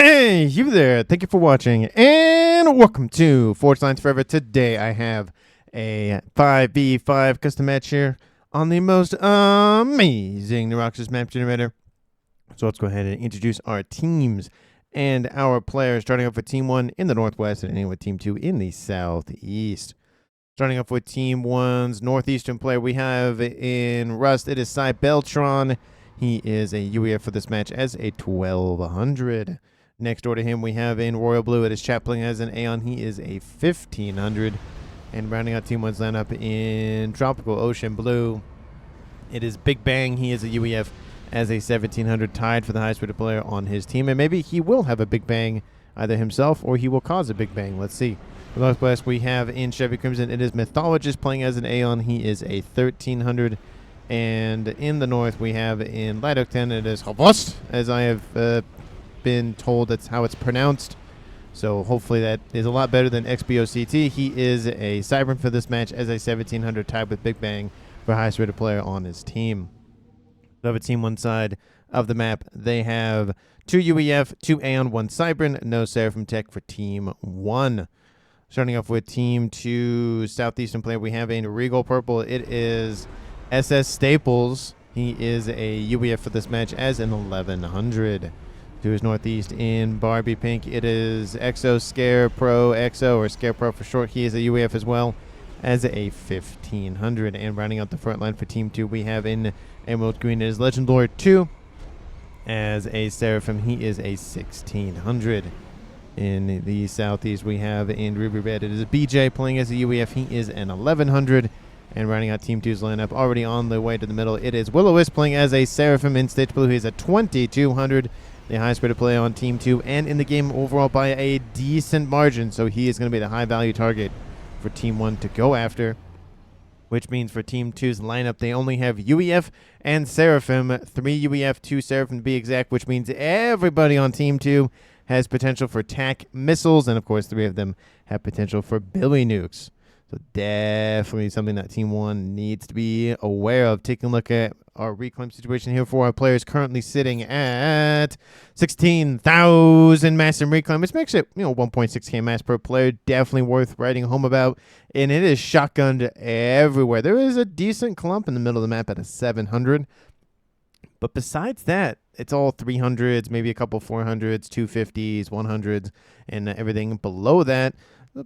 Hey, you there. Thank you for watching, and welcome to Forge Lines Forever. Today I have a 5v5 custom match here on the most amazing Neuroxys map generator. So let's go ahead and introduce our teams and our players, starting off with Team 1 in the Northwest and ending with Team 2 in the Southeast. Starting off with Team 1's Northeastern player, we have in Rust, it is Cybeltron. He is a UEF for this match as a 1200. Next door to him, we have in Royal Blue, it is Chaplin as an Aeon. He is a 1500. And rounding out Team 1's lineup in Tropical Ocean Blue, it is Big Bang. He is a UEF as a 1700, tied for the highest rated player on his team. And maybe he will have a Big Bang either himself or he will cause a Big Bang. Let's see. For Northwest, we have in Chevy Crimson, it is Mythologist playing as an Aeon. He is a 1300. And in the North, we have in Light Oak 10, it is Havost, as I have been told that's how it's pronounced. So hopefully that is a lot better than XBOCT. He is a Cybern for this match as a 1700, tied with Big Bang for highest rated player on his team. Over Team 1 side of the map, they have 2 UEF, 2 Aeon, 1 Cybern, no Seraphim Tech for Team 1. Starting off with Team 2 Southeastern player, we have a Regal Purple. It is SS Staples. He is a UEF for this match as an 1100. To his Northeast in Barbie Pink, it is Exo Scarecrow Exo, or Scarecrow for short. He is a UEF as well as a 1500. And rounding out the front line for Team 2, we have in Emerald Green, it is Legend Lord 2 as a Seraphim. He is a 1600. In the Southeast, we have in Ruby Red, it is BJ playing as a UEF. He is an 1100. And rounding out Team 2's lineup, already on the way to the middle, it is Will-O-Wisp playing as a Seraphim in Stage Blue. He is a 2200, the highest rated player on Team 2, and in the game overall by a decent margin. So he is going to be the high value target for Team 1 to go after, which means for Team 2's lineup, they only have UEF and Seraphim, 3 UEF, 2 Seraphim to be exact, which means everybody on Team 2 has potential for TAC missiles, and of course 3 of them have potential for Billy nukes. So definitely something that Team 1 needs to be aware of. Taking a look at our reclaim situation here for our players, currently sitting at 16,000 mass in reclaim, which makes it 1.6k mass per player. Definitely worth writing home about. And it is shotgunned everywhere. There is a decent clump in the middle of the map at a 700. But besides that, it's all 300s, maybe a couple 400s, 250s, 100s, and everything below that.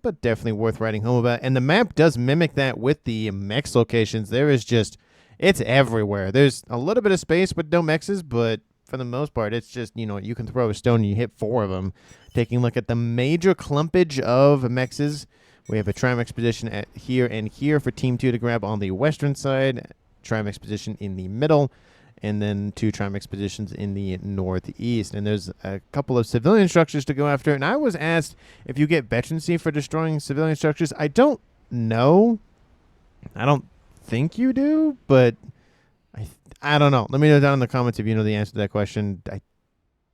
But definitely worth writing home about. And the map does mimic that with the mechs locations. There is just, it's everywhere. There's a little bit of space with no mexes, but for the most part, it's just, you can throw a stone and you hit 4 of them. Taking a look at the major clumpage of mexes, we have a Trimex position at here and here for Team 2 to grab on the western side, Trimex position in the middle, and then 2 Trimex positions in the northeast. And there's a couple of civilian structures to go after. And I was asked if you get veterancy for destroying civilian structures. I don't know. I don't think you do, but I don't know. Let me know down in the comments if you know the answer to that question.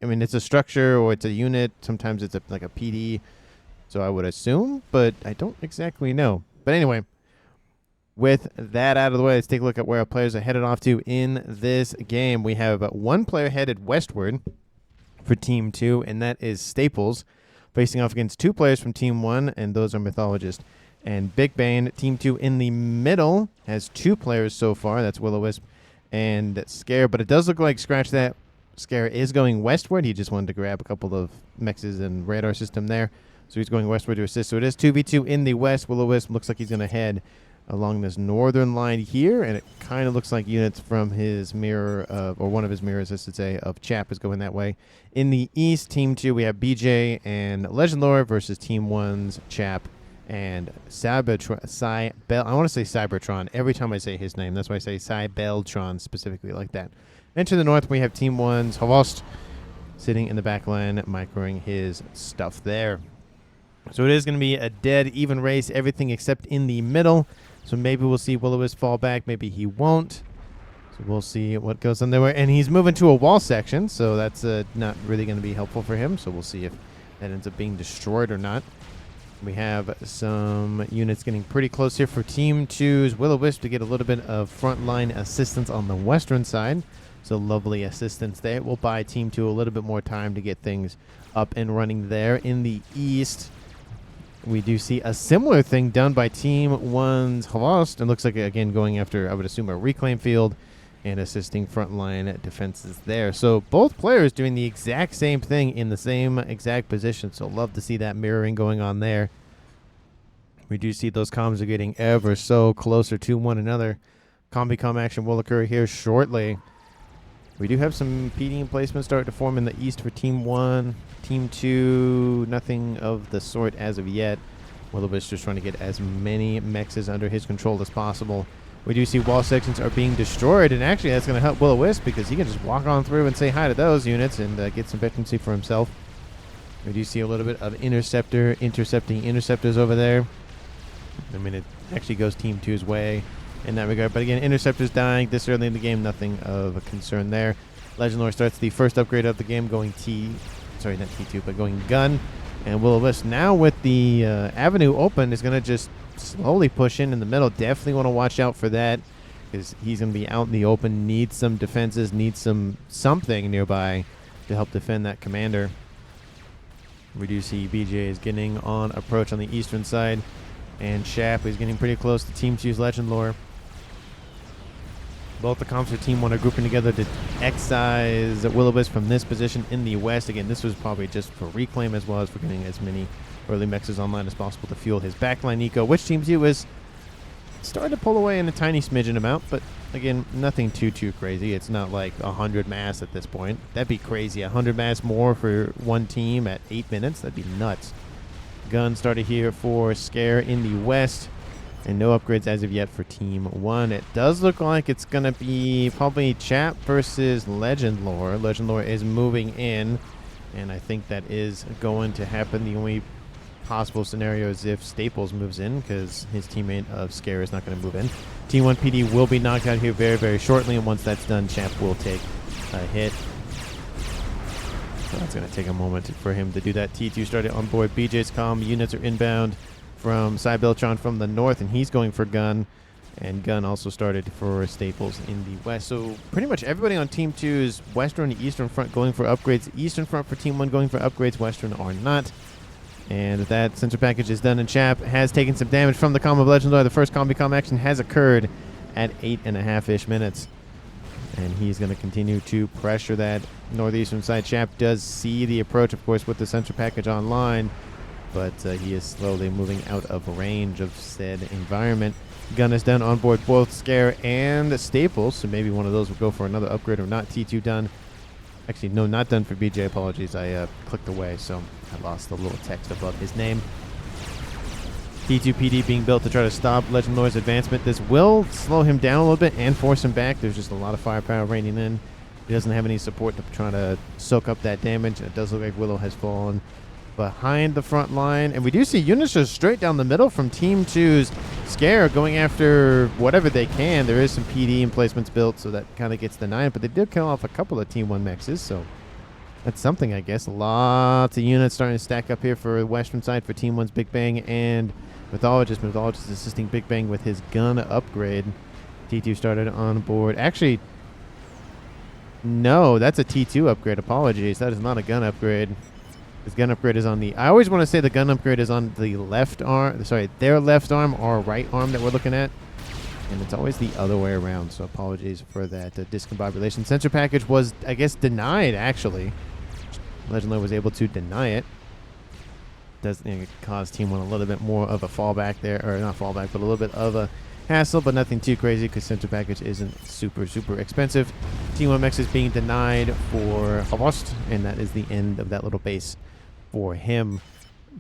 I mean, it's a structure or it's a unit. Sometimes it's like a PD, so I would assume, but I don't exactly know. But anyway, with that out of the way, let's take a look at where our players are headed off to in this game. We have 1 player headed westward for Team 2, and that is Staples, facing off against 2 players from Team 1, and those are Mythologist and Big Bang. Team 2 in the middle has 2 players so far. That's Will-O-Wisp and Scare, but it does look like, scratch that, Scare is going westward. He just wanted to grab a couple of mexes and radar system there, so he's going westward to assist. So it is 2v2 in the west. Will-O-Wisp looks like he's going to head along this northern line here, and it kind of looks like units from his mirror, or one of his mirrors, I should say, of Chap is going that way. In the east, Team 2, we have BJ and Legend Lord versus Team 1's Chap and Cybertron. I want to say Cybertron every time I say his name. That's why I say Cybeltron specifically like that. And to the north, we have Team 1's Havost sitting in the back line, microing his stuff there. So it is going to be a dead even race, everything except in the middle. So maybe we'll see Will-O-Wisp fall back. Maybe he won't. So we'll see what goes on there. And he's moving to a wall section, so that's not really going to be helpful for him. So we'll see if that ends up being destroyed or not. We have some units getting pretty close here for Team 2's Will-O-Wisp to get a little bit of frontline assistance on the western side. So lovely assistance there. Will buy Team 2 a little bit more time to get things up and running there. In the East, we do see a similar thing done by Team 1's Holost. It looks like, again, going after, I would assume, a reclaim field and assisting frontline defenses there. So both players doing the exact same thing in the same exact position. So love to see that mirroring going on there. We do see those comms are getting ever so closer to one another. Combi-com action will occur here shortly. We do have some PD emplacements start to form in the East for Team 1. Team 2, nothing of the sort as of yet. Willowbit's just trying to get as many mexes under his control as possible. We do see wall sections are being destroyed, and actually that's going to help Will-O-Wisp because he can just walk on through and say hi to those units and get some veterancy for himself. We do see a little bit of Interceptor intercepting Interceptors over there. I mean, it actually goes Team 2's way in that regard. But again, Interceptors dying this early in the game, nothing of a concern there. Legend Lore starts the first upgrade of the game going not T2, but going gun. And Will-O-Wisp now with the avenue open is going to just slowly push in the middle. Definitely want to watch out for that because he's going to be out in the open. Needs some defenses, needs something nearby to help defend that commander. We do see BJ is getting on approach on the eastern side. And Shap is getting pretty close to Team 2's Legend Lore. Both the comms for Team 1 are grouping together to excise Will-O-Wisp from this position in the west. Again, this was probably just for reclaim as well as for getting as many early mexes online as possible to fuel his backline eco, which Team 2 is starting to pull away in a tiny smidgen amount, but again, nothing too crazy. It's not like 100 mass at this point. That'd be crazy. 100 mass more for one team at 8 minutes. That'd be nuts. Gun started here for Scare in the west. And no upgrades as of yet for Team 1. It does look like it's going to be probably Chap versus Legend Lore. Legend Lore is moving in, and I think that is going to happen. The only possible scenario is if Staples moves in, because his teammate of Scare is not going to move in. Team 1 PD will be knocked out here very shortly, and once that's done, Chap will take a hit. So that's going to take a moment for him to do that. T2 started on board. BJ's comm. Units are inbound from Cy Beltron from the north, and he's going for Gun. And Gun also started for Staples in the west. So pretty much everybody on Team 2's western and eastern front going for upgrades. Eastern front for Team 1 going for upgrades. Western are not. And that sensor package is done, and Chap has taken some damage from the comm of Legend Lore. The first combi-com action has occurred at 8.5-ish minutes. And he's going to continue to pressure that northeastern side. Chap does see the approach, of course, with the sensor package online, but he is slowly moving out of range of said environment. Gun is done on board both Scare and Staples, so maybe one of those will go for another upgrade or not. T2 done. Actually, no, not done for BJ. Apologies. I clicked away, so I lost the little text above his name. T2 PD being built to try to stop Legend Lore's advancement. This will slow him down a little bit and force him back. There's just a lot of firepower raining in. He doesn't have any support to try to soak up that damage. It does look like Willow has fallen behind the front line. And we do see units just straight down the middle from Team 2's Scare going after whatever they can. There is some PD emplacements built, so that kind of gets denied. But they did kill off a couple of Team 1 mexes, so that's something, I guess. Lots of units starting to stack up here for the western side for Team 1's Big Bang and Mythologist. Mythologist assisting Big Bang with his gun upgrade. T2 started on board. Actually, no, that's a T2 upgrade. Apologies. That is not a gun upgrade. His gun upgrade is on the... I always want to say the gun upgrade is on the left arm. Sorry, their left arm or right arm that we're looking at. And it's always the other way around, so apologies for that discombobulation. Sensor package was, I guess, denied, actually. Legend Lore was able to deny it. Does cause Team 1 a little bit more of a fallback there, or not fallback, but a little bit of a hassle, but nothing too crazy because sensor package isn't super expensive. Team 1 Mex is being denied for Havost, and that is the end of that little base for him.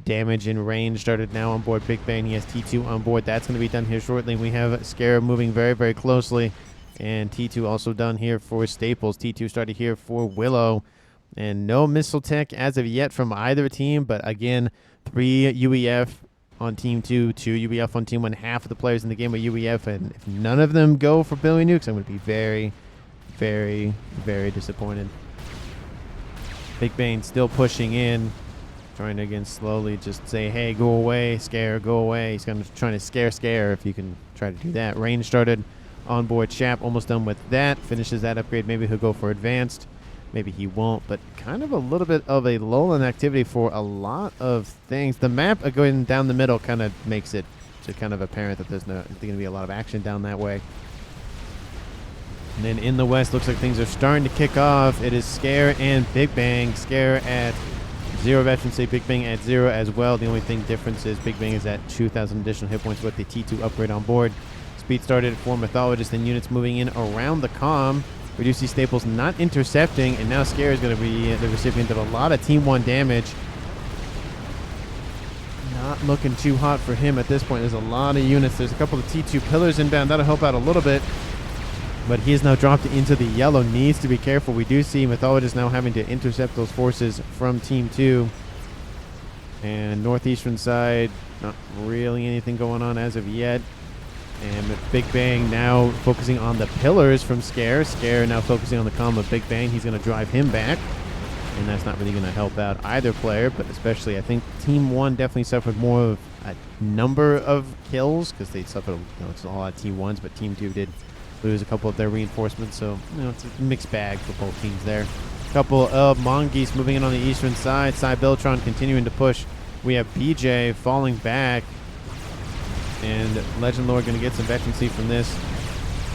Damage in range started now on board Big Bang. He has T2 on board. That's going to be done here shortly. We have Scarab moving very closely, and T2 also done here for Staples. T2 started here for Willow. And no missile tech as of yet from either team. But again, 3 UEF on Team 2, 2 UEF on Team 1. Half of the players in the game are UEF. And if none of them go for Billy Nukes, I'm going to be very disappointed. Big Bane still pushing in. Trying to, again, slowly just say, hey, go away, Scare, go away. He's going to try to scare if you can try to do that. Range started Onboard Chap almost done with that. Finishes that upgrade. Maybe he'll go for advanced. Maybe he won't. But kind of a little bit of a lull in activity for a lot of things. The map going down the middle kind of makes it kind of apparent that there's going to be a lot of action down that way. And then in the west, looks like things are starting to kick off. It is Scare and Big Bang. Scare at 0 veterancy, Big Bang at 0 as well. The only thing difference is Big Bang is at 2,000 additional hit points with the T2 upgrade on board. Speed started at 4 Mythologists and units moving in around the comm. We do see Staples not intercepting, and now Scare is going to be the recipient of a lot of Team 1 damage. Not looking too hot for him at this point. There's a lot of units. There's a couple of T2 pillars inbound. That'll help out a little bit. But he is now dropped into the yellow. Needs to be careful. We do see Mythologist now having to intercept those forces from Team 2. And northeastern side, not really anything going on as of yet. And with Big Bang now focusing on the pillars from Scare. Scare now focusing on the comm of Big Bang. He's going to drive him back. And that's not really going to help out either player, but especially I think Team 1 definitely suffered more of a number of kills because they suffered, it's a lot of Team 1s, but Team 2 did lose a couple of their reinforcements, so it's a mixed bag for both teams there. A couple of Mongoose moving in on the eastern side. Cybeltron continuing to push. We have BJ falling back, and Legend Lord going to get some veterancy from this,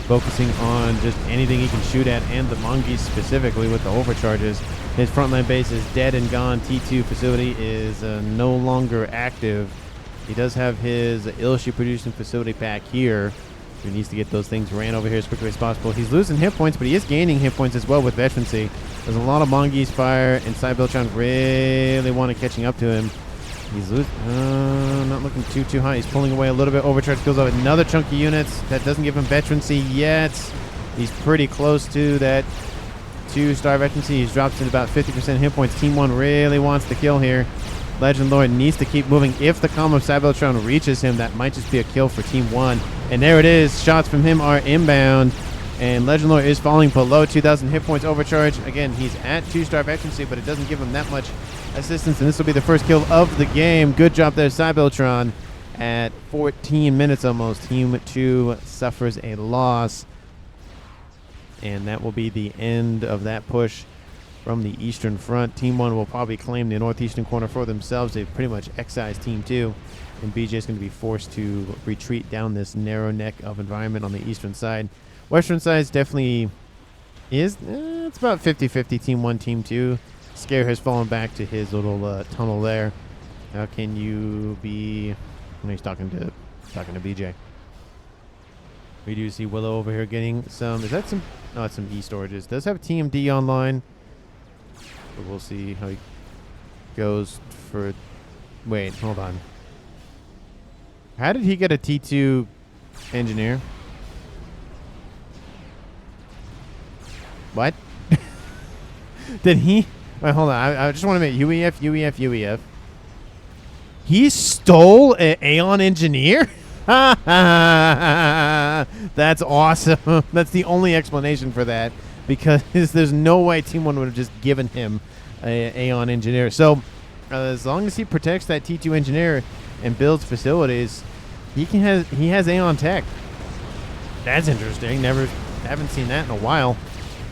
focusing on just anything he can shoot at, and the Mongoose specifically with the overcharges. His frontline base is dead and gone. T2 facility is no longer active. He does have his Ilshi producing facility back here. He needs to get those things ran over here as quickly as possible. He's losing hit points, but he is gaining hit points as well with veterancy. There's a lot of Mongoose fire, and Cybeltron really wanted catching up to him. He's not looking too high. He's pulling away a little bit. Overcharge kills off another chunk of units. That doesn't give him veterancy yet. He's pretty close to that 2-star veterancy. He's dropped to about 50% hit points. Team 1 really wants the kill here. Legend Lord needs to keep moving. If the comm of Cybeltron reaches him, that might just be a kill for Team 1. And there it is. Shots from him are inbound. And Legend Lord is falling below 2,000 hit points overcharge. Again, he's at 2-star veterancy, but it doesn't give him that much assistance. And this will be the first kill of the game. Good job there, Cybeltron. At 14 minutes almost, Team 2 suffers a loss. And that will be the end of that push from the eastern front. Team 1 will probably claim the northeastern corner for themselves. They've pretty much excised Team 2. And BJ is going to be forced to retreat down this narrow neck of environment on the eastern side. Western side definitely is, it's about 50-50 Team 1, Team 2. Scare has fallen back to his little tunnel there. How can you be... He's talking to BJ. We do see Willow over here getting some... Is that some... No, it's some E-storages. Does have TMD online. But we'll see how he goes for... Wait, hold on. How did he get a T2 engineer? What? Did he... Wait, hold on. I just want to make UEF. He stole an Aeon engineer? That's awesome. That's the only explanation for that, because there's no way Team 1 would have just given him an Aeon engineer. So as long as he protects that T2 engineer and builds facilities, he has Aeon tech. That's interesting. Haven't seen that in a while.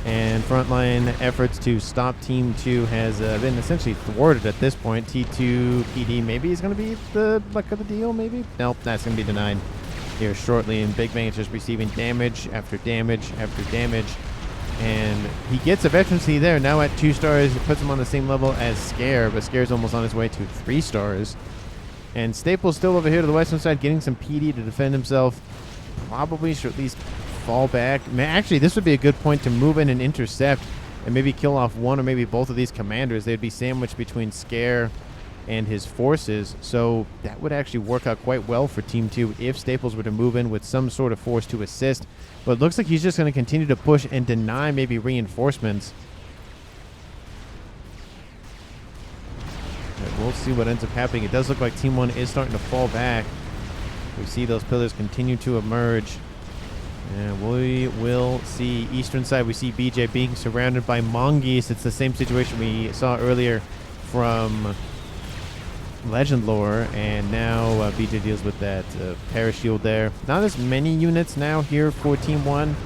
And frontline efforts to stop Team 2 has been essentially thwarted at this point. T2 PD maybe is going to be the luck of the deal, maybe? Nope, that's going to be denied here shortly. And Big Bang is just receiving damage after damage after damage. And he gets a veterancy there. Now at 2 stars, it puts him on the same level as Scare, but Scare's almost on his way to 3 stars. And Staples still over here to the western side, getting some PD to defend himself. Probably should at least fall back. Actually, this would be a good point to move in and intercept and maybe kill off one or maybe both of these commanders. They'd be sandwiched between Scare and his forces, so that would actually work out quite well for Team 2 if Staples were to move in with some sort of force to assist. But it looks like he's just going to continue to push and deny maybe reinforcements. But we'll see what ends up happening. It does look like Team 1 is starting to fall back. We see those pillars continue to emerge. And we will see eastern side. We see BJ being surrounded by Mongoose. It's the same situation we saw earlier from Legend lore, and now BJ deals with that parashield there. Not as many units now here for Team 1,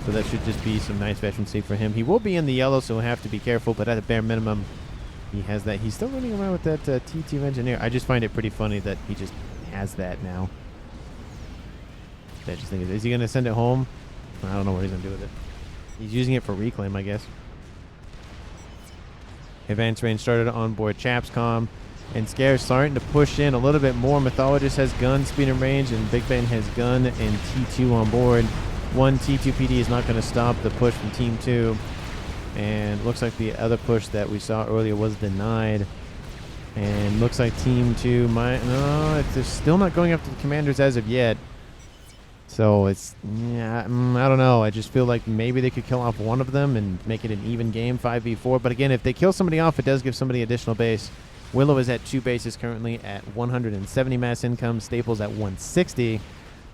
so that should just be some nice veterancy for him. He will be in the yellow, so he'll have to be careful, but at a bare minimum, he has that. He's still running around with that T2 engineer. I just find it pretty funny that he just has that now. I just think, is he going to send it home? I don't know what he's going to do with it. He's using it for reclaim, I guess. Advanced range started on board Chapscom, and Scare's starting to push in a little bit more. Mythologist has gun, speed and range, and Big Ben has gun and T2 on board. One T2 PD is not going to stop the push from Team 2. And looks like the other push that we saw earlier was denied. And looks like Team 2 might... No, they're still not going after the commanders as of yet. So it's... Yeah, I don't know. I just feel like maybe they could kill off one of them and make it an even game, 5v4. But again, if they kill somebody off, it does give somebody additional base. Willow is at 2 bases currently at 170 mass income. Staples at 160.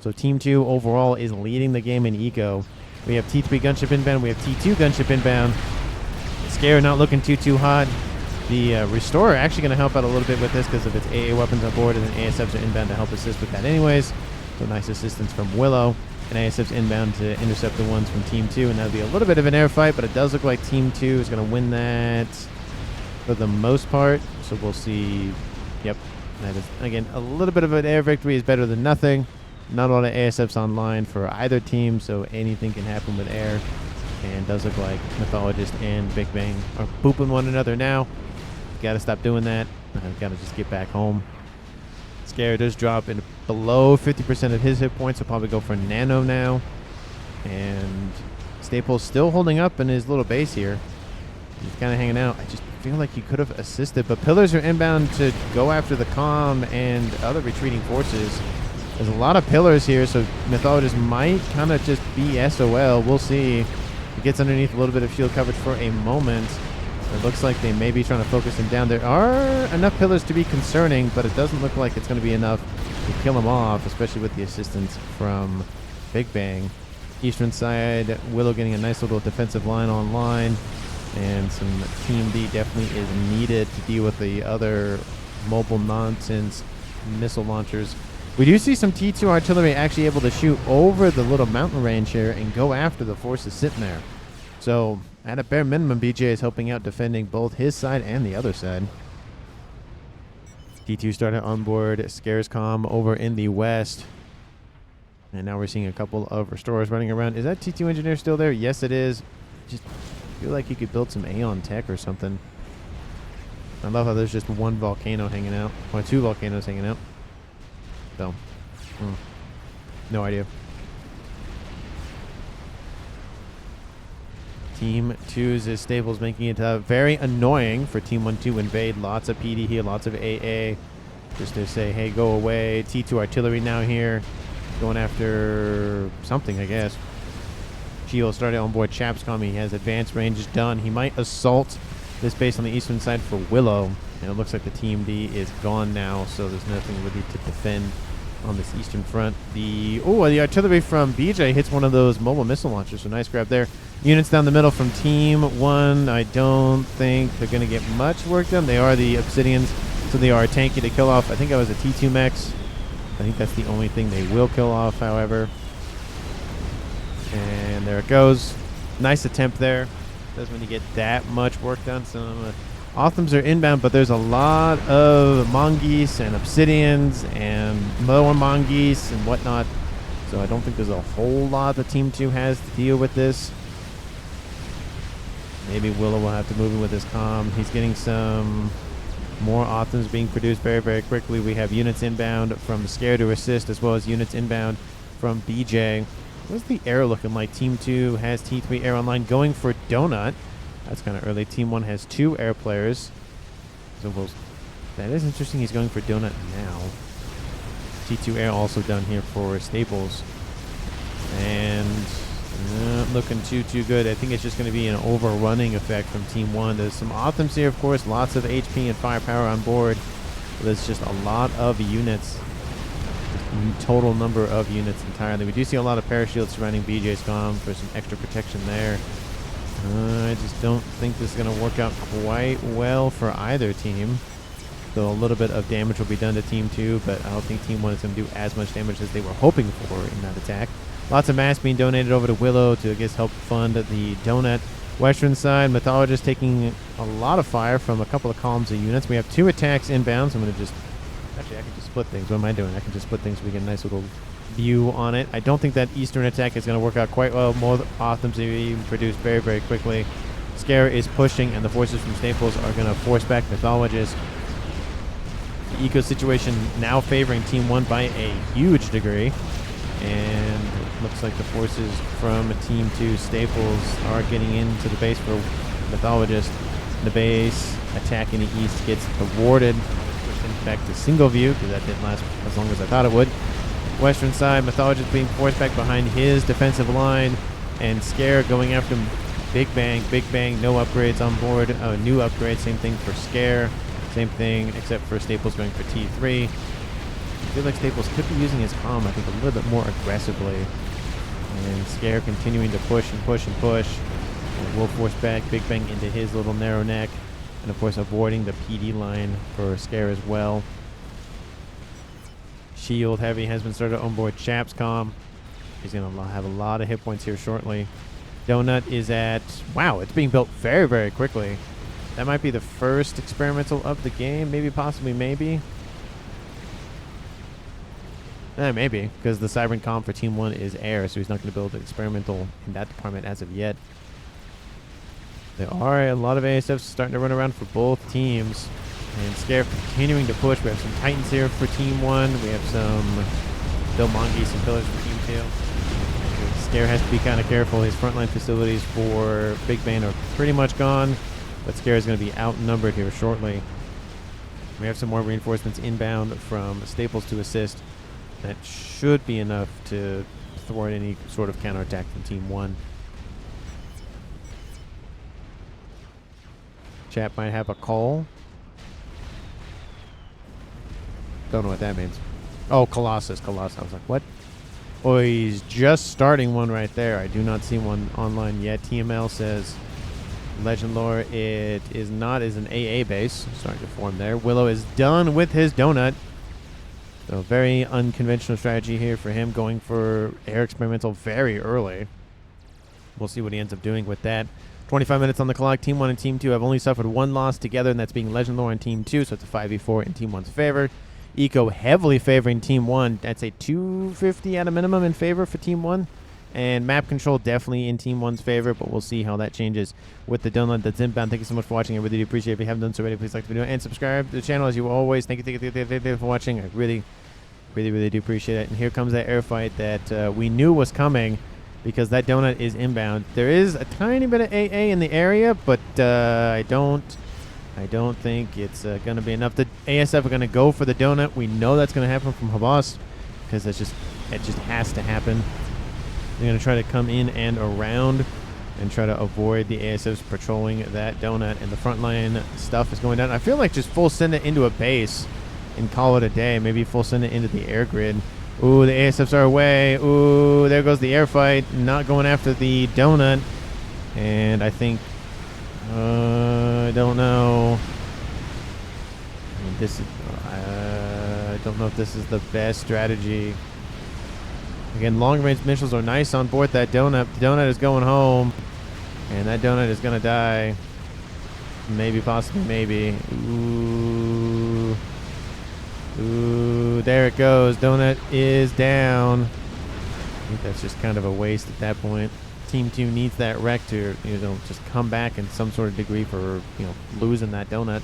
So Team 2 overall is leading the game in eco. We have T3 gunship inbound. We have T2 gunship inbound. Scare not looking too hot. The Restorer actually going to help out a little bit with this because of its AA weapons on board, and then ASFs are inbound to help assist with that anyways. So nice assistance from Willow. And ASFs inbound to intercept the ones from Team 2. And that'll be a little bit of an air fight, but it does look like Team 2 is going to win that for the most part. So we'll see. Yep. That is, again, a little bit of an air victory is better than nothing. Not a lot of ASFs online for either team, so anything can happen with air. And does look like Mythologist and Big Bang are booping one another now. Got to stop doing that. Got to just get back home. Scare does drop in below 50% of his hit points. He'll probably go for Nano now. And Staples still holding up in his little base here. He's kind of hanging out. I just feel like he could have assisted. But Pillars are inbound to go after the Comm and other retreating forces. There's a lot of pillars here, so Mythologist might kind of just be SOL. We'll see. He gets underneath a little bit of shield coverage for a moment. It looks like they may be trying to focus him down. There are enough pillars to be concerning, but it doesn't look like it's going to be enough to kill him off, especially with the assistance from Big Bang. Eastern side, Willow getting a nice little defensive line online, and some Team D definitely is needed to deal with the other mobile nonsense missile launchers. We do see some T2 artillery actually able to shoot over the little mountain range here and go after the forces sitting there. So, at a bare minimum, BJ is helping out defending both his side and the other side. T2 started on board Scares Comm over in the west. And now we're seeing a couple of Restorers running around. Is that T2 engineer still there? Yes, it is. Just feel like you could build some Aeon tech or something. I love how there's just one volcano hanging out. Or 2 volcanoes hanging out. So, no idea. Team 2's is Staples, making it very annoying for Team 1 to invade. Lots of PD here, lots of AA. Just to say, hey, go away. T2 artillery now here. Going after something, I guess. Geo started on board Chapscom. He has advanced ranges done. He might assault this base on the eastern side for Willow. And it looks like the Team D is gone now, so there's nothing really to defend on this eastern front. The artillery from BJ hits one of those mobile missile launchers, so nice grab there. Units down the middle from Team 1. I don't think they're going to get much work done. They are the Obsidians, so they are tanky to kill off. I think that was a T2 mechs. I think that's the only thing they will kill off, however. And there it goes. Nice attempt there. Doesn't really get that much work done. Some Othams are inbound, but there's a lot of Mongoose and Obsidians and lower Mongoose and whatnot. So I don't think there's a whole lot that Team 2 has to deal with this. Maybe Willow will have to move in with his comm. He's getting some more Othams being produced very, very quickly. We have units inbound from Scare to assist, as well as units inbound from BJ. What's the air looking like? Team 2 has T3 air online, going for Donut. That's kind of early. Team 1 has 2 air players. So that is interesting. He's going for Donut now. T2 air also done here for Staples. And not looking too good. I think it's just going to be an overrunning effect from Team 1. There's some Othams here, of course. Lots of HP and firepower on board. But there's just a lot of units. Total number of units entirely. We do see a lot of parashields surrounding BJ's comm for some extra protection there. I just don't think this is going to work out quite well for either team. Though a little bit of damage will be done to Team 2, but I don't think Team 1 is going to do as much damage as they were hoping for in that attack. Lots of mass being donated over to Willow to, I guess, help fund the donut. Western side, Mythologist taking a lot of fire from a couple of columns of units. We have 2 attacks inbound, so I'm going to just... Actually, I can just split things. What am I doing? I can just split things so we get a nice little view on it. I don't think that Eastern attack is going to work out quite well. More items are being produced very, very quickly. Scare is pushing, and the forces from Staples are going to force back Mythologist. The eco situation now favoring Team 1 by a huge degree. And it looks like the forces from Team 2 Staples are getting into the base for Mythologist. The base attack in the east gets thwarted. Pushed back to single view because that didn't last as long as I thought it would. Western side, Mythologist being forced back behind his defensive line. And Scare going after him. Big bang, no upgrades on board. New upgrade, same thing for Scare. Same thing, except for Staples going for T3. I feel like Staples could be using his comm, I think, a little bit more aggressively. And Scare continuing to push and push and push. And we'll force back Big Bang into his little narrow neck. And, of course, avoiding the PD line for Scare as well. Shield Heavy has been started on board Chap's comm. He's going to have a lot of hit points here shortly. Donut is at... Wow, it's being built very, very quickly. That might be the first experimental of the game. Maybe, possibly, maybe. Maybe, because the Cybern comm for Team 1 is air, so he's not going to build an experimental in that department as of yet. There are a lot of ASFs starting to run around for both teams. And Scare continuing to push. We have some Titans here for Team 1. We have some Bill Mongeese and Pillars for Team 2. Scare has to be kind of careful. His frontline facilities for Big Bang are pretty much gone. But Scare is going to be outnumbered here shortly. We have some more reinforcements inbound from Staples to assist. That should be enough to thwart any sort of counterattack from Team 1. Chap might have a call. Don't know what that means. Oh, Colossus. I was like, what? Oh, he's just starting one right there. I do not see one online yet. TML says... Legend Lore, it is not as an AA base. Starting to form there. Willow is done with his donut. So very unconventional strategy here for him, going for air experimental very early. We'll see what he ends up doing with that. 25 minutes on the clock. Team 1 and Team 2 have only suffered one loss together, and that's being Legend Lore and Team 2, so it's a 5v4 in Team 1's favor. Eco heavily favoring Team 1. That's a 250 at a minimum in favor for Team 1. And map control definitely in Team 1's favor, but we'll see how that changes with the donut that's inbound. Thank you so much for watching. I really do appreciate it. If you haven't done so already, please like the video and subscribe to the channel as you always. Thank you for watching. I really do appreciate it. And here comes that air fight that we knew was coming because that donut is inbound. There is a tiny bit of AA in the area, but I don't think it's going to be enough. The ASF are going to go for the donut. We know that's going to happen from Habas because it just has to happen. They're going to try to come in and around and try to avoid the ASFs patrolling that donut. And the frontline stuff is going down. I feel like just full send it into a base and call it a day. Maybe full send it into the air grid. Ooh, the ASFs are away. Ooh, there goes the air fight. Not going after the donut. And I think... I don't know. I mean, this is... I don't know if this is the best strategy. Again, long-range missiles are nice on board that donut. The donut is going home. And that donut is going to die. Maybe, possibly, maybe. Ooh. Ooh, there it goes. Donut is down. I think that's just kind of a waste at that point. Team 2 needs that wreck to, just come back in some sort of degree for, losing that donut.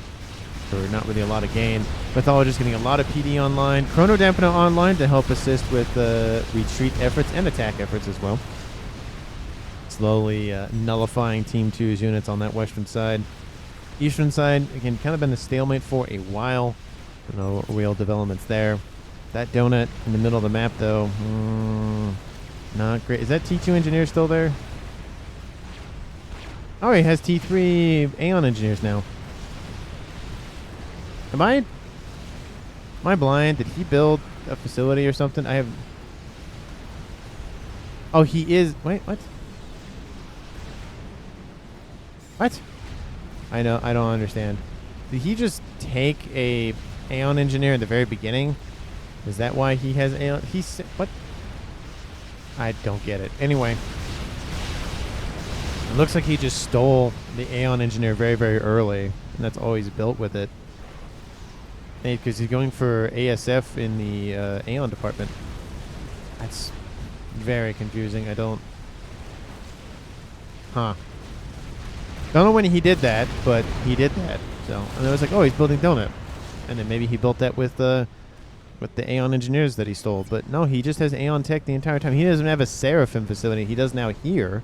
For not really a lot of gain. Mythologist getting a lot of PD online. Chrono Dampener online to help assist with retreat efforts and attack efforts as well. Slowly nullifying Team 2's units on that western side. Eastern side, again, kind of been a stalemate for a while. No real developments there. That donut in the middle of the map, though, not great. Is that T2 engineer still there? Oh, he has T3 Aeon engineers now. Am I blind? Did he build a facility or something? I have... Oh, he is... Wait, what? What? I know, I don't understand. Did he just take a Aeon Engineer in the very beginning? Is that why he has Aeon? What? I don't get it. Anyway. It looks like he just stole the Aeon Engineer very, very early. And that's all he's built with it. Because he's going for ASF in the Aeon department. That's very confusing. I don't... Huh. Don't know when he did that, but he did that. So, and I was like, oh, he's building Donut. And then maybe he built that with the Aeon Engineers that he stole. But no, he just has Aeon Tech the entire time. He doesn't have a Seraphim facility. He does now here.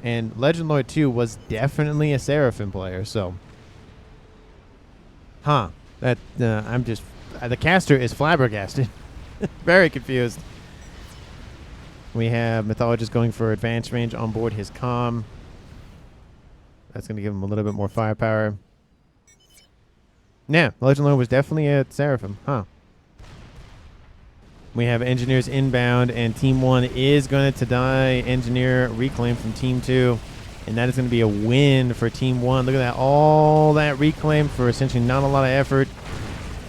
And Legend Lord 2 was definitely a Seraphim player, so... Huh. That, I'm just... the caster is flabbergasted. Very confused. We have Mythologist going for advanced range on board his comm. That's going to give him a little bit more firepower. Yeah, Legend Lord was definitely a Seraphim. Huh. We have Engineers inbound, and Team 1 is going to die Engineer reclaim from Team 2. And that is going to be a win for Team 1. Look at that. All that reclaim for essentially not a lot of effort.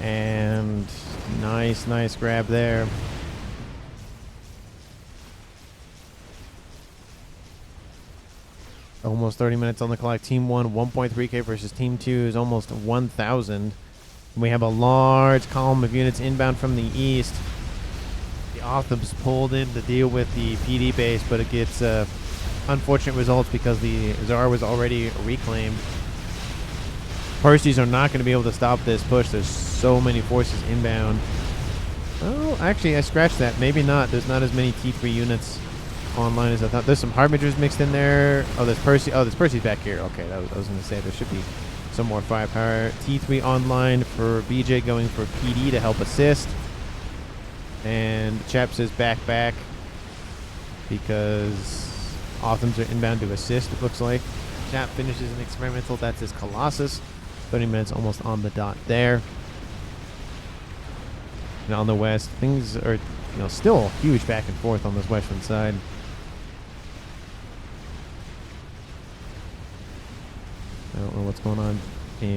And nice grab there. Almost 30 minutes on the clock. Team 1, 1.3k versus Team 2 is almost 1,000. We have a large column of units inbound from the east. The Othams pulled in to deal with the PD base, but it gets unfortunate results because the Tsar was already reclaimed. Percy's are not going to be able to stop this push. There's so many forces inbound. Oh, actually, I scratched that. Maybe not. There's not as many T3 units online as I thought. There's some Harbingers mixed in there. Oh, there's Percy. Oh, there's Percy's back here. Okay, I was going to say there should be some more firepower. T3 online for BJ going for PD to help assist. And Chap says back because Othams are inbound to assist, it looks like. Chap finishes an experimental. That's his Colossus. 30 minutes almost on the dot there. And on the west, things are still huge back and forth on this western side. I don't know what's going on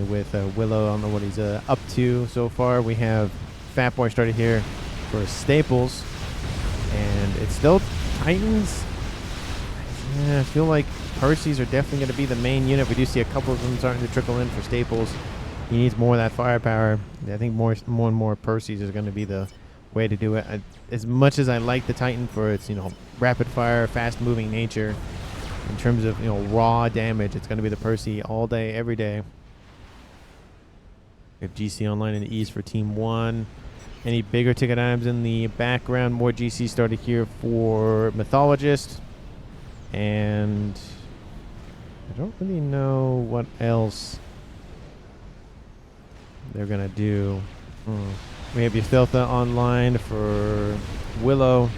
with Willow. I don't know what he's up to so far. We have Fat Boy started here for Staples, and it's still Titans. Yeah, I feel like Percy's are definitely going to be the main unit. We do see a couple of them starting to trickle in for Staples. He needs more of that firepower. I think more and more Percy's is going to be the way to do it. As much as I like the Titan for its rapid fire, fast moving nature, in terms of raw damage, it's going to be the Percy all day, every day. We have GC online in the east for Team 1. Any bigger ticket items in the background? More GC started here for Mythologist. And I don't really know what else they're going to do. We have Yatheltha online for Willow.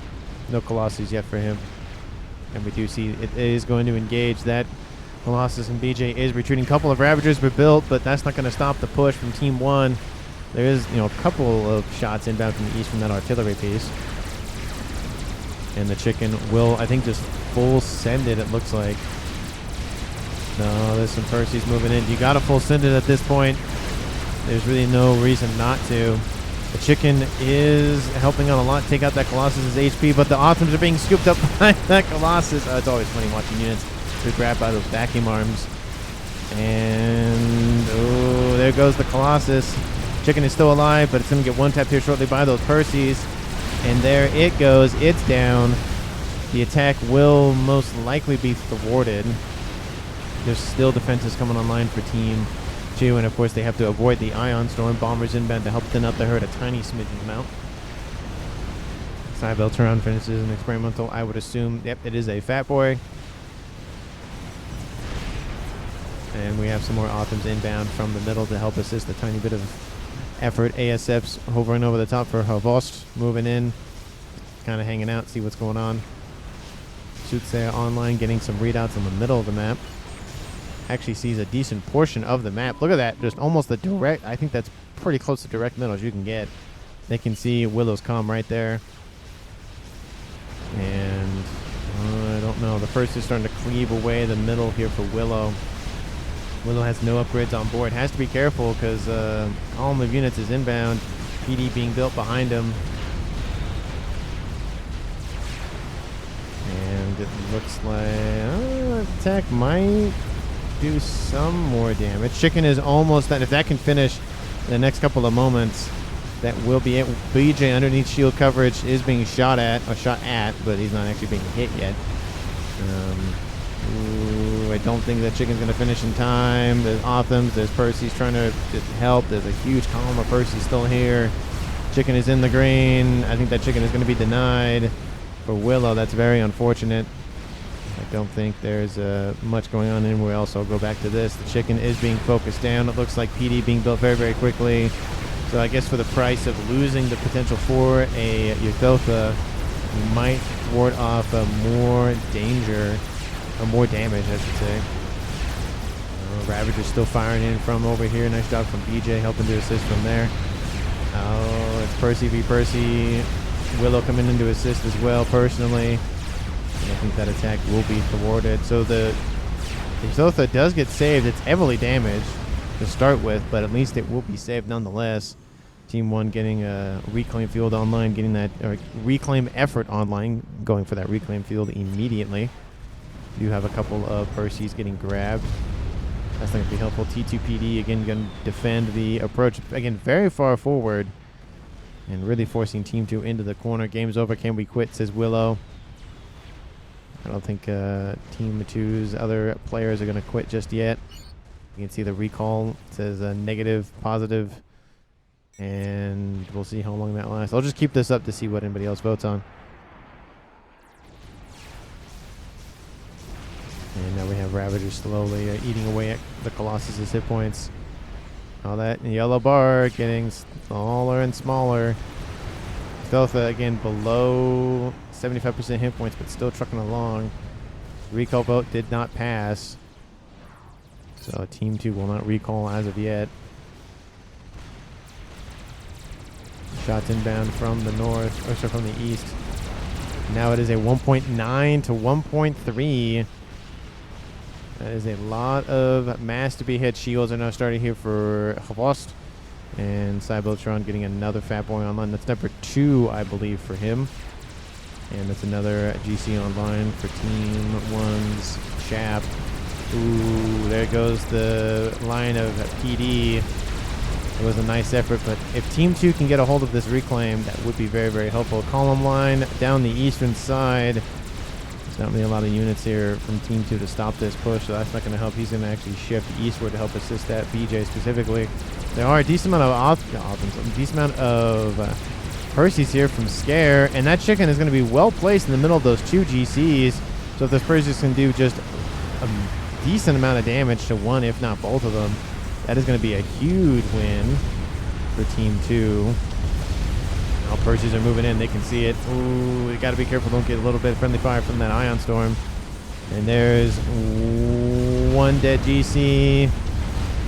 No Colossus yet for him. And we do see it is going to engage that. Colossus and BJ is retreating. A couple of Ravagers were built, but that's not going to stop the push from Team 1. There is, a couple of shots inbound from the east from that artillery piece. And the chicken will, I think, just full send it looks like. No, there's some Percy's moving in. You got to full send it at this point. There's really no reason not to. The chicken is helping out a lot. Take out that Colossus' HP, but the Othams are being scooped up by that Colossus. It's always funny watching units get grabbed by those vacuum arms. And, oh, there goes the Colossus. Chicken is still alive, but it's going to get one-tapped here shortly by those Percy's. And there it goes. It's down. The attack will most likely be thwarted. There's still defenses coming online for Team 2, and of course they have to avoid the Ion Storm. Bombers inbound to help thin out the herd a tiny smidgen amount. Cybel turnaround finishes an experimental. I would assume, yep, it is a Fat Boy. And we have some more Othams inbound from the middle to help assist a tiny bit of effort. ASF's hovering over the top for Havost, moving in, kind of hanging out, see what's going on. Soothsayer online, getting some readouts in the middle of the map. Actually sees a decent portion of the map. Look at that, just almost the direct, I think that's pretty close to direct middle as you can get. They can see Willow's comm right there. And I don't know, the first is starting to cleave away the middle here for Willow. Willow has no upgrades on board. Has to be careful because column of units is inbound. PD being built behind him. And it looks like attack might do some more damage. Chicken is almost done. If that can finish in the next couple of moments, that will be it. BJ underneath shield coverage is being shot at, but he's not actually being hit yet. I don't think that Chicken's going to finish in time. There's Othams. There's Percy's trying to help. There's a huge column of Percy still here. Chicken is in the green. I think that Chicken is going to be denied. For Willow, that's very unfortunate. I don't think there's much going on. And we also go back to this. The Chicken is being focused down. It looks like PD being built very, very quickly. So I guess for the price of losing the potential for a Yughthalta, you might ward off more danger, or more damage, I should say. Ravager's still firing in from over here. Nice job from BJ, helping to assist from there. Oh, it's Percy v. Percy. Willow coming in to assist as well, personally. And I think that attack will be thwarted. So the Yughthalta does get saved. It's heavily damaged to start with, but at least it will be saved nonetheless. Team 1 getting a reclaim field online, getting that reclaim effort online, going for that reclaim field immediately. You have a couple of Percys getting grabbed. That's not going to be helpful. T2PD again going to defend the approach, again very far forward, and really forcing Team 2 into the corner. Game's over. Can we quit, says Willow. I don't think Team 2's other players are going to quit just yet. You can see the recall. It says negative, positive. And we'll see how long that lasts. I'll just keep this up to see what anybody else votes on. And now we have Ravager slowly eating away at the Colossus' hit points. All that yellow bar getting smaller and smaller. Yughthalta again below 75% hit points, but still trucking along. Recall vote did not pass. So Team 2 will not recall as of yet. Shots inbound from the north, or sorry, from the east. Now it is a 1.9 to 1.3. That is a lot of mass to be hit. Shields are now starting here for Havost. And Cybotron getting another Fat Boy online. That's number 2, I believe, for him. And that's another GC online for Team 1's Chap. Ooh, there goes the line of PD. It was a nice effort, but if Team 2 can get a hold of this reclaim, that would be very, very helpful. Column line down the eastern side. There's not really a lot of units here from Team 2 to stop this push, so that's not going to help. He's going to actually shift eastward to help assist that BJ specifically. There are a decent amount of Percy's here from Scare, and that Chicken is going to be well placed in the middle of those 2 GCs. So if this Percy's can do just a decent amount of damage to one, if not both of them, that is going to be a huge win for Team 2. Now Percy's are moving in. They can see it. Ooh, you got to be careful. Don't get a little bit of friendly fire from that Ion Storm. And there's one dead GC.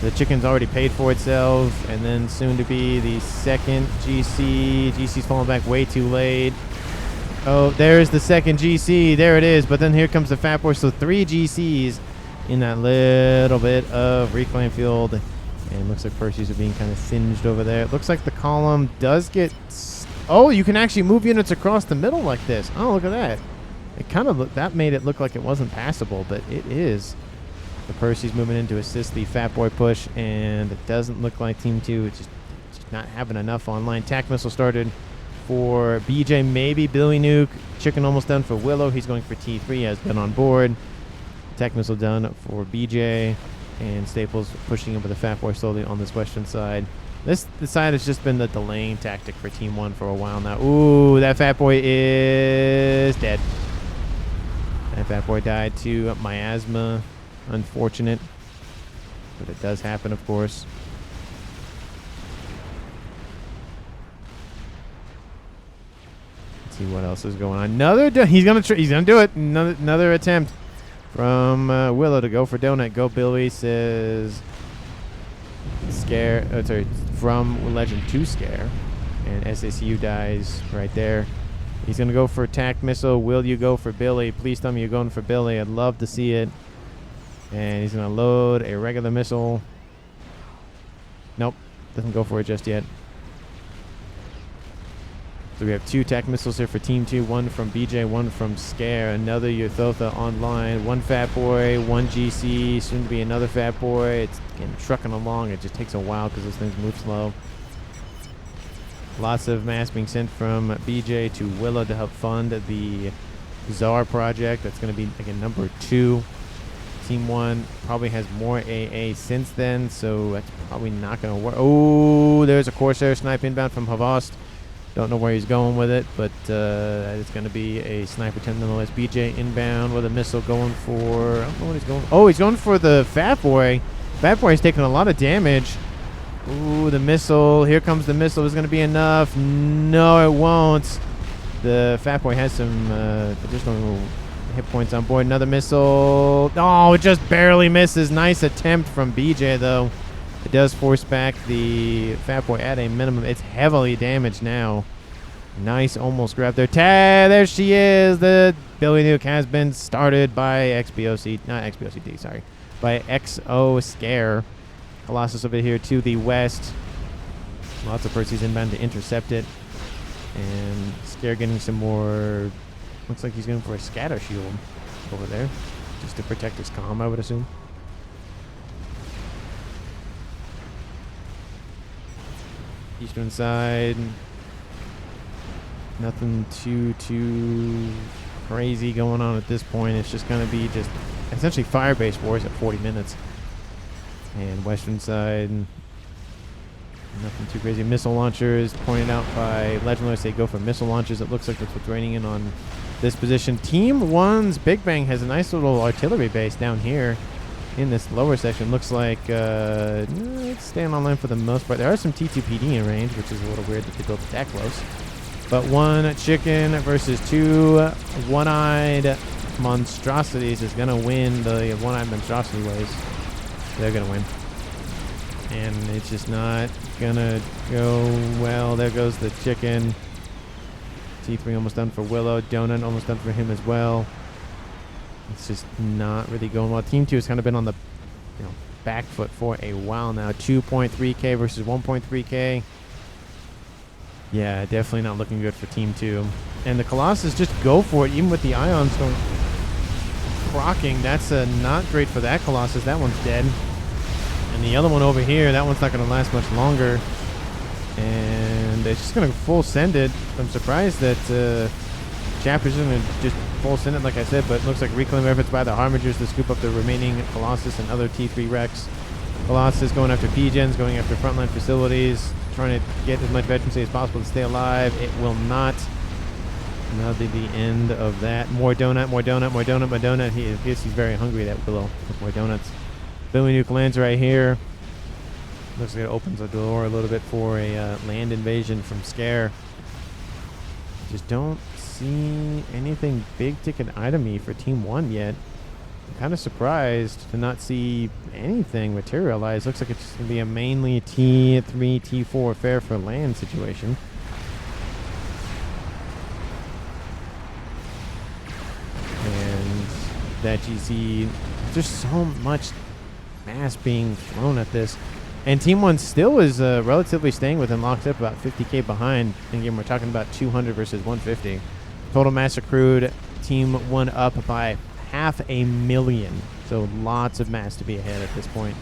The Chicken's already paid for itself. And then soon to be the second GC. GC's falling back way too late. Oh, there's the second GC. There it is. But then here comes the Fat Boy. So 3 GCs in that little bit of reclaim field. And it looks like Percy's are being kind of singed over there. It looks like the column does get... Oh, you can actually move units across the middle like this. Oh, look at that. It kind of that made it look like it wasn't passable, but it is. The Percy's moving in to assist the Fat Boy push, and it doesn't look like Team 2 is just not having enough online. Tac missile started for BJ, maybe Billy Nuke. Chicken almost done for Willow. He's going for T3, has been on board. Tech missile done for BJ, and Staples pushing over the Fat Boy slowly on this western side. This side has just been the delaying tactic for Team 1 for a while now. Ooh, that Fat Boy is dead. That Fat Boy died to miasma. Unfortunate, but it does happen, of course. Let's see what else is going on. He's gonna do it. Another attempt from Willow to go for donut. Go Billy, says Scare. Oh, sorry, from Legend to Scare, and SACU dies right there. He's gonna go for attack missile. Will you go for Billy? Please tell me you're going for Billy. I'd love to see it. And he's going to load a regular missile. Nope. Doesn't go for it just yet. So we have 2 attack missiles here for Team 2. One from BJ, one from Scare. Another Ythotha online. 1 Fat Boy, 1 GC. Soon to be another Fat Boy. It's getting trucking along. It just takes a while because those things move slow. Lots of mass being sent from BJ to Willow to help fund the Czar project. That's going to be, again, number 2. Team 1 probably has more AA since then, so that's probably not going to work. Oh, there's a Corsair snipe inbound from Havost. Don't know where he's going with it, but it's going to be a sniper attempt nonetheless. BJ inbound with a missile going for... I don't know what he's going for. Oh, he's going for the Fat Boy. Fat Boy is taking a lot of damage. Ooh, the missile. Here comes the missile. Is going to be enough. No, it won't. The Fat Boy has some additional hit points on board. Another missile. Oh, it just barely misses. Nice attempt from BJ, though. It does force back the Fat Boy at a minimum. It's heavily damaged now. Nice almost grab there. There she is. The Billy Nuke has been started by XBOC. Not XBOCD, sorry. By XO Scare. Colossus over here to the west. Lots of Percy's inbound to intercept it. And Scare getting some more... Looks like he's going for a scatter shield over there. Just to protect his comm, I would assume. Eastern side. Nothing too crazy going on at this point. It's just going to be just essentially fire-based wars at 40 minutes. And western side, nothing too crazy. Missile launchers pointed out by Legendless. They go for missile launchers. It looks like that's what's raining in on this position. Team 1's Big Bang has a nice little artillery base down here in this lower section. Looks like it's staying online for the most part. There are some T2PD in range, which is a little weird that they built it that close. But 1 chicken versus 2 one-eyed monstrosities is going to win the one-eyed monstrosity ways. They're going to win. And it's just not going to go well. There goes the chicken. T3 almost done for Willow. Donut almost done for him as well. It's just not really going well. Team 2 has kind of been on the back foot for a while now. 2.3k versus 1.3k. Yeah, definitely not looking good for Team 2. And the Colossus just go for it, even with the ions going crocking. That's not great for that Colossus. That one's dead. And the other one over here, that one's not going to last much longer. And it's just going to full send it. I'm surprised that Chapter's going to just full send it, like I said, but it looks like reclaim efforts by the Harmagers to scoop up the remaining Colossus and other T3 wrecks. Colossus going after P-Gens, going after frontline facilities, trying to get as much veterancy as possible to stay alive. It will not. And that'll be the end of that. More donut, more donut, more donut, more donut. He appears he's very hungry, that Willow, with more donuts. Billy Nuke lands right here. Looks like it opens the door a little bit for a land invasion from Scare. Just don't see anything big ticket item-y for Team 1 yet. I'm kind of surprised to not see anything materialize. Looks like it's just going to be a mainly T3, T4 affair for land situation. And that GC, there's so much mass being thrown at this. And Team 1 still is relatively staying within lockstep, about 50k behind. And again, we're talking about 200 versus 150. Total mass accrued, Team 1 up by 500,000. So lots of mass to be ahead at this point.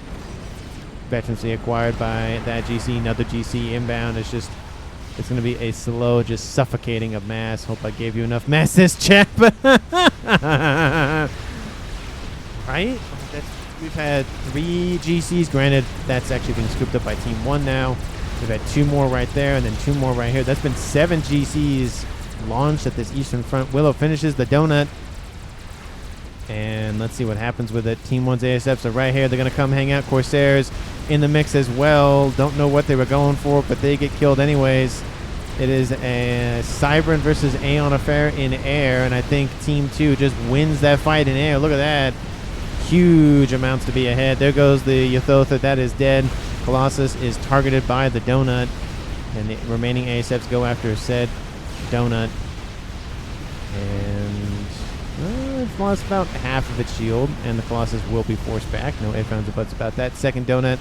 Veterancy acquired by that GC, another GC inbound. It's going to be a slow, just suffocating of mass. Hope I gave you enough mass this chap. Right? We've had 3 GCs. Granted, that's actually being scooped up by Team 1 now. We've had 2 more right there and then 2 more right here. That's been 7 GCs launched at this eastern front. Willow finishes the donut. And let's see what happens with it. Team 1's ASFs are right here. They're going to come hang out. Corsairs in the mix as well. Don't know what they were going for, but they get killed anyways. It is a Cybran versus Aeon affair in air, and I think Team 2 just wins that fight in air. Look at that. Huge amounts to be ahead. There goes the Ythotha. That is dead. Colossus is targeted by the donut, and the remaining ASFs go after said donut. And lost about half of its shield, and the Colossus will be forced back. No ifs, ands, or buts about that. Second donut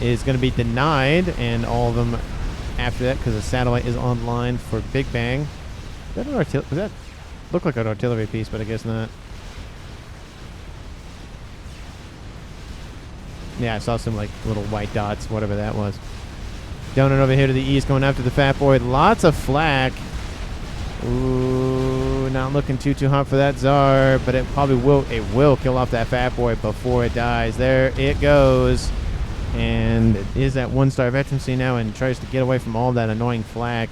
is going to be denied, and all of them after that, because the satellite is online for Big Bang. Is that an artillery? Does that look like an artillery piece, but I guess not. Yeah, I saw some like little white dots, whatever that was. Donut over here to the east, going after the Fat Boy. Lots of flak. Ooh, not looking too hot for that Tsar, but it probably will kill off that Fat Boy before it dies. There it goes. And it is at 1-star veterancy now and tries to get away from all that annoying flak.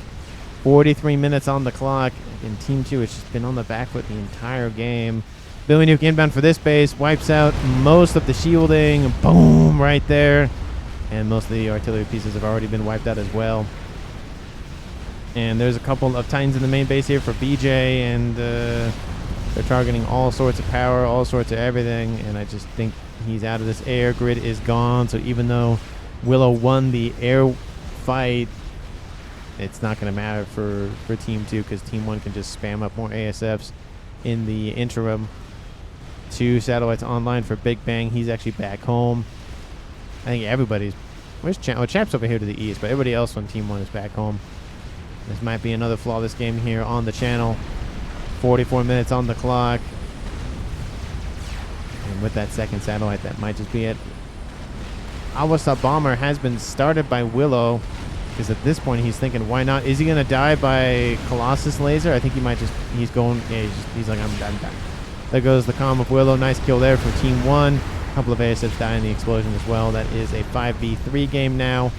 43 minutes on the clock. In Team 2, it's just been on the back foot the entire game. Billy Nuke inbound for this base. Wipes out most of the shielding. Boom, right there. And most of the artillery pieces have already been wiped out as well. And there's a couple of Titans in the main base here for BJ, and they're targeting all sorts of power, all sorts of everything, and I just think he's out of this. Air grid is gone, so even though Willow won the air fight, it's not going to matter for Team 2, because Team 1 can just spam up more ASFs in the interim. 2 satellites online for Big Bang. He's actually back home. I think everybody's... Where's Champ? Oh, Champ's over here to the east, but everybody else on Team 1 is back home. This might be another flawless game here on the channel. 44 minutes on the clock. And with that second satellite, that might just be it. Awasa Bomber has been started by Willow, because at this point he's thinking, why not? Is he going to die by Colossus Laser? I think he might just... He's going... Yeah, he's like, I'm done. There goes the comm of Willow. Nice kill there for Team 1. A couple of ASFs die in the explosion as well. That is a 5v3 game now.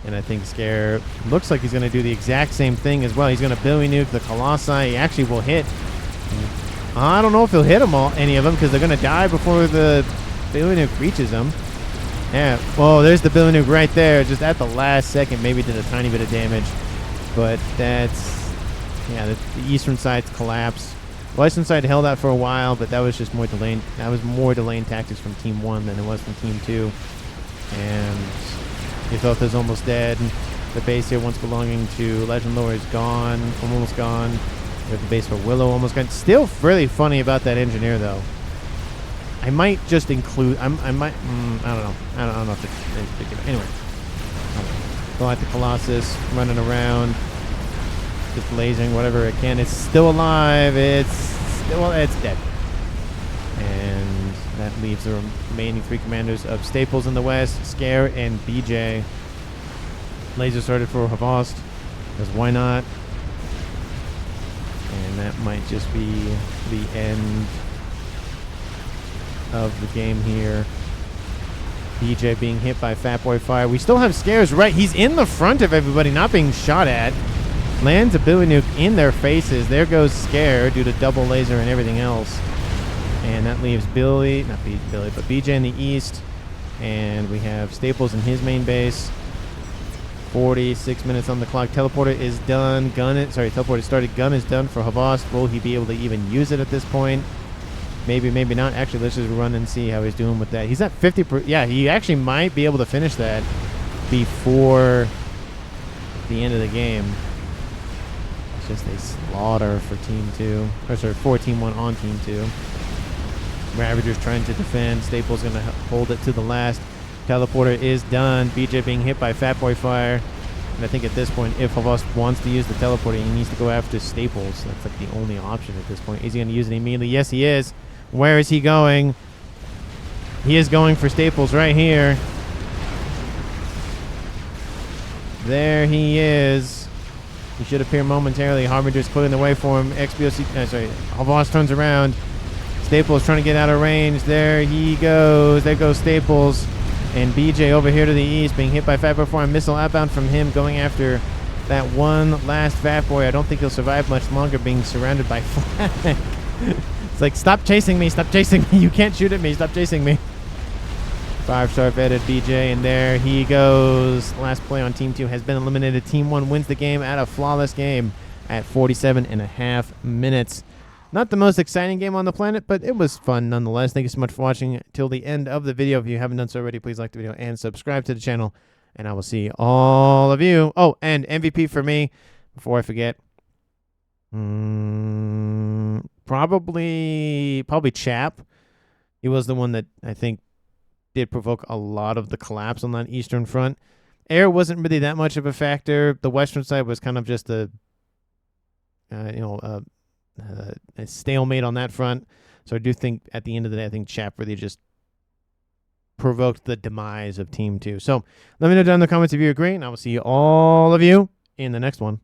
And I think Scare looks like he's going to do the exact same thing as well. He's going to Billy Nuke the Colossi. He actually will hit. I don't know if he'll hit them all, any of them, because they're going to die before the Billy Nuke reaches them. Yeah. Well, there's the Billy Nuke right there. Just at the last second, maybe did a tiny bit of damage. But that's... Yeah, the eastern side's collapsed. Western side held out for a while, but that was just more delaying. That was more delaying tactics from Team 1 than it was from Team 2. And... Ythotha's almost dead. The base here, once belonging to Legend Lore, is gone. Almost gone. We have the base for Willow almost gone. Still really funny about that engineer, though. I might just include... I might... I don't know. I don't know if it's big enough. Anyway. Go like the Colossus, running around. Just lasering whatever it can. It's still alive. It's dead. And that leaves the remaining 3 commanders of Staples in the west, Scare and BJ. Laser started for Havost, because why not? And that might just be the end of the game here. BJ being hit by Fat Boy Fire. We still have Scares right. He's in the front of everybody, not being shot at. Lands a Billy Nuke in their faces. There goes Scare due to double laser and everything else. And that leaves Billy, not Billy, but BJ in the east. And we have Staples in his main base. 46 minutes on the clock. Teleporter is done. Teleporter started. Gun is done for Havost. Will he be able to even use it at this point? Maybe, maybe not. Actually, let's just run and see how he's doing with that. He's at 50%. Yeah, he actually might be able to finish that before the end of the game. It's just a slaughter for Team 2. Or sorry, for Team 1 on Team 2. Ravager's trying to defend. Staples going to hold it to the last. Teleporter is done. BJ being hit by Fat Boy Fire. And I think at this point, if Havost wants to use the teleporter, he needs to go after Staples. That's like the only option at this point. Is he going to use it immediately? Yes, he is. Where is he going? He is going for Staples right here. There he is. He should appear momentarily. Harbinger's clearing the way for him. Havost turns around. Staples trying to get out of range. There he goes. There goes Staples. And BJ over here to the east being hit by Fat Boy Fire. Missile outbound from him going after that one last Fat Boy. I don't think he'll survive much longer being surrounded by flak. It's like, stop chasing me. Stop chasing me. You can't shoot at me. Stop chasing me. 5-star vetted BJ. And there he goes. Last play on Team 2 has been eliminated. Team 1 wins the game at a flawless game at 47.5 minutes. Not the most exciting game on the planet, but it was fun nonetheless. Thank you so much for watching till the end of the video. If you haven't done so already, please like the video and subscribe to the channel. And I will see all of you. Oh, and MVP for me, before I forget. Probably Chap. He was the one that I think did provoke a lot of the collapse on that eastern front. Air wasn't really that much of a factor. The western side was kind of just a stalemate on that front. So I do think at the end of the day, I think Chap really just provoked the demise of Team 2. So let me know down in the comments if you agree, and I will see all of you in the next one.